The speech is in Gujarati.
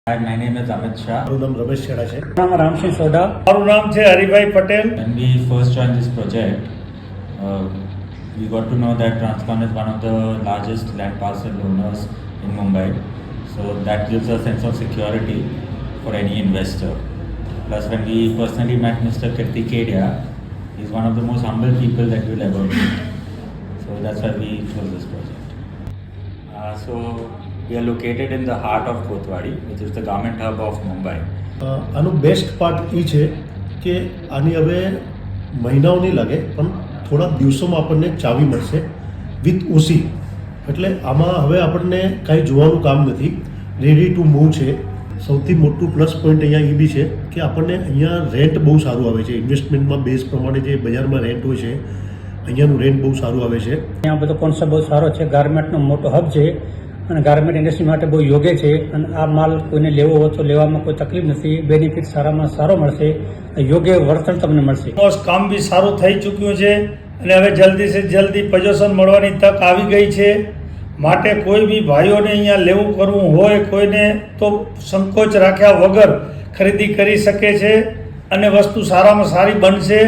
Hi, my name is Amit Shah. મારું નામ રમેશ છેડા છે. નામ રામસિંહ સોઢા. મારું નામ છે Haribhai Patel. When we first joined this project, we got to know that Transcon is one of the largest land parcel owners in Mumbai. So that gives a sense of security for any investor. Plus, when we personally met Mr. Kirti Kedia, he's one of the most humble people that you'll ever meet. So that's why we chose this project. So we are located in the heart of Kotwadi, which is the garment hub of Mumbai. આનું બેસ્ટ પાર્ટ એ છે કે આની હવે મહિનાઓ નહીં લાગે પણ થોડા દિવસોમાં આપણને ચાવી મળશે વિથ ઓસી. એટલે આમાં હવે આપણને કાંઈ જોવાનું કામ નથી, રેડી ટુ મૂવ છે. સૌથી મોટું પ્લસ પોઈન્ટ અહીંયા એ બી છે કે આપણને અહીંયા રેન્ટ બહુ સારું આવે છે. ઇન્વેસ્ટમેન્ટમાં બેઝ પ્રમાણે જે બજારમાં રેન્ટ હોય છે અહીંયાનું રેન્ટ બહુ સારું આવે છે. અહીંયા બધો કોન્સેપ્ટ બહુ સારો છે. ગાર્મેન્ટનો મોટો હબ છે અને ગાર્મેન્ટ ઇન્ડસ્ટ્રી માટે બહુ યોગ્ય છે. અને આ માલ કોઈને લેવો હોય તો લેવામાં કોઈ તકલીફ નથી. બેનિફિટ સારામાં સારો મળશે, યોગ્ય વળતર તમને મળશે. કામ બી સારું થઈ ચૂક્યું છે અને હવે જલ્દી સે જલ્દી પોઝિશન મળવાની તક આવી ગઈ છે. માટે કોઈ બી ભાઈઓને અહીંયા લેવું કરવું હોય કોઈને તો સંકોચ રાખ્યા વગર ખરીદી કરી શકે છે અને વસ્તુ સારામાં સારી બનશે.